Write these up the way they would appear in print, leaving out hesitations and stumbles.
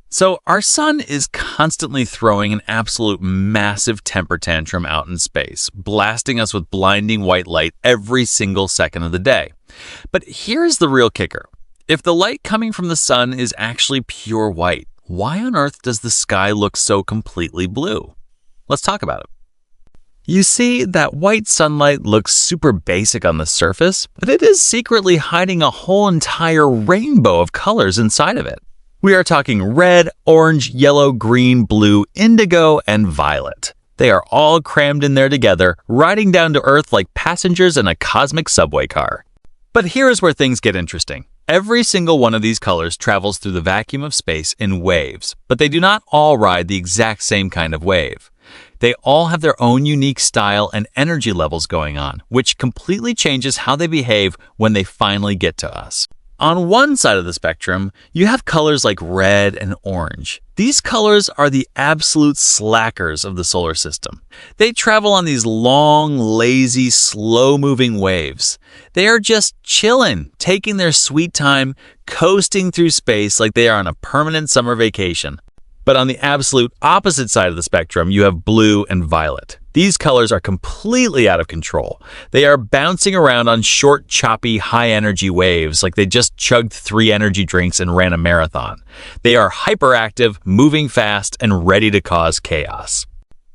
So our sun is constantly throwing an absolute massive temper tantrum out in space, blasting us with blinding white light every single second of the day. But here's the real kicker. If the light coming from the sun is actually pure white, why on earth does the sky look so completely blue? Let's talk about it. You see, that white sunlight looks super basic on the surface, but it is secretly hiding a whole entire rainbow of colors inside of it. We are talking red, orange, yellow, green, blue, indigo, and violet. They are all crammed in there together, riding down to Earth like passengers in a cosmic subway car. But here is where things get interesting. Every single one of these colors travels through the vacuum of space in waves, but they do not all ride the exact same kind of wave. They all have their own unique style and energy levels going on, which completely changes how they behave when they finally get to us. On one side of the spectrum, you have colors like red and orange. These colors are the absolute slackers of the solar system. They travel on these long, lazy, slow-moving waves. They are just chilling, taking their sweet time, coasting through space like they are on a permanent summer vacation. But on the absolute opposite side of the spectrum, you have blue and violet. These colors are completely out of control. They are bouncing around on short, choppy, high-energy waves like they just chugged 3 energy drinks and ran a marathon. They are hyperactive, moving fast, and ready to cause chaos.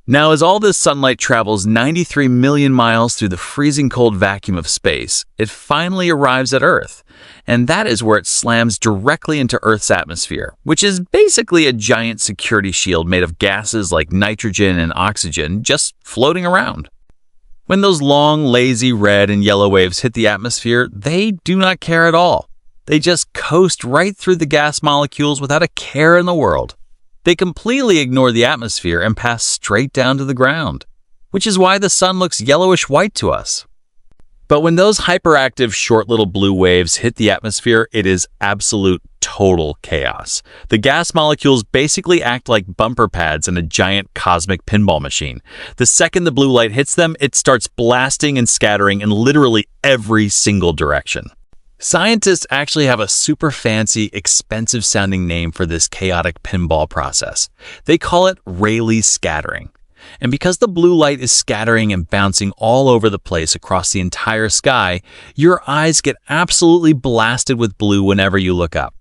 Now, as all this sunlight travels 93 million miles through the freezing cold vacuum of space, it finally arrives at Earth. And that is where it slams directly into Earth's atmosphere, which is basically a giant security shield made of gases like nitrogen and oxygen just floating around. When those long, lazy red and yellow waves hit the atmosphere, they do not care at all. They just coast right through the gas molecules without a care in the world. They completely ignore the atmosphere and pass straight down to the ground, which is why the sun looks yellowish-white to us. But when those hyperactive short little blue waves hit the atmosphere, it is absolute total chaos. The gas molecules basically act like bumper pads in a giant cosmic pinball machine. The second the blue light hits them, it starts blasting and scattering in literally every single direction. Scientists actually have a super fancy, expensive sounding name for this chaotic pinball process. They call it Rayleigh Scattering. And because the blue light is scattering and bouncing all over the place across the entire sky, your eyes get absolutely blasted with blue whenever you look up.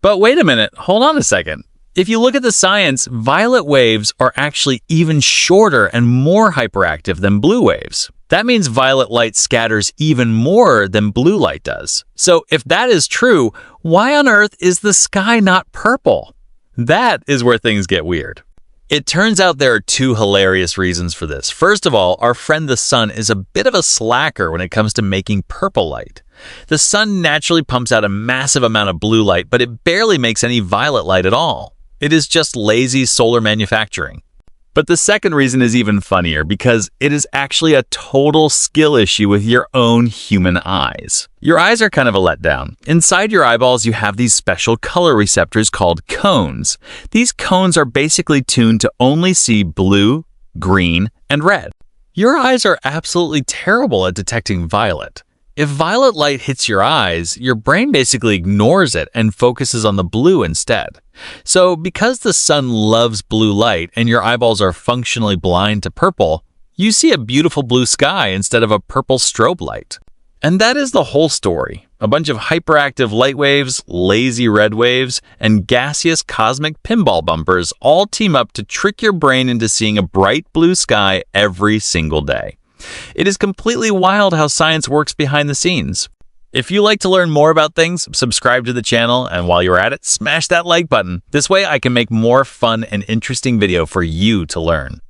But wait a minute, hold on a second. If you look at the science, violet waves are actually even shorter and more hyperactive than blue waves. That means violet light scatters even more than blue light does. So if that is true, why on earth is the sky not purple? That is where things get weird. It turns out there are 2 hilarious reasons for this. First of all, our friend the sun is a bit of a slacker when it comes to making purple light. The sun naturally pumps out a massive amount of blue light, but it barely makes any violet light at all. It is just lazy solar manufacturing. But the second reason is even funnier because it is actually a total skill issue with your own human eyes. Your eyes are kind of a letdown. Inside your eyeballs, you have these special color receptors called cones. These cones are basically tuned to only see blue, green, and red. Your eyes are absolutely terrible at detecting violet. If violet light hits your eyes, your brain basically ignores it and focuses on the blue instead. So because the sun loves blue light and your eyeballs are functionally blind to purple, you see a beautiful blue sky instead of a purple strobe light. And that is the whole story. A bunch of hyperactive light waves, lazy red waves, and gaseous cosmic pinball bumpers all team up to trick your brain into seeing a bright blue sky every single day. It is completely wild how science works behind the scenes. If you like to learn more about things, subscribe to the channel, and while you're at it, smash that like button. This way I can make more fun and interesting video for you to learn.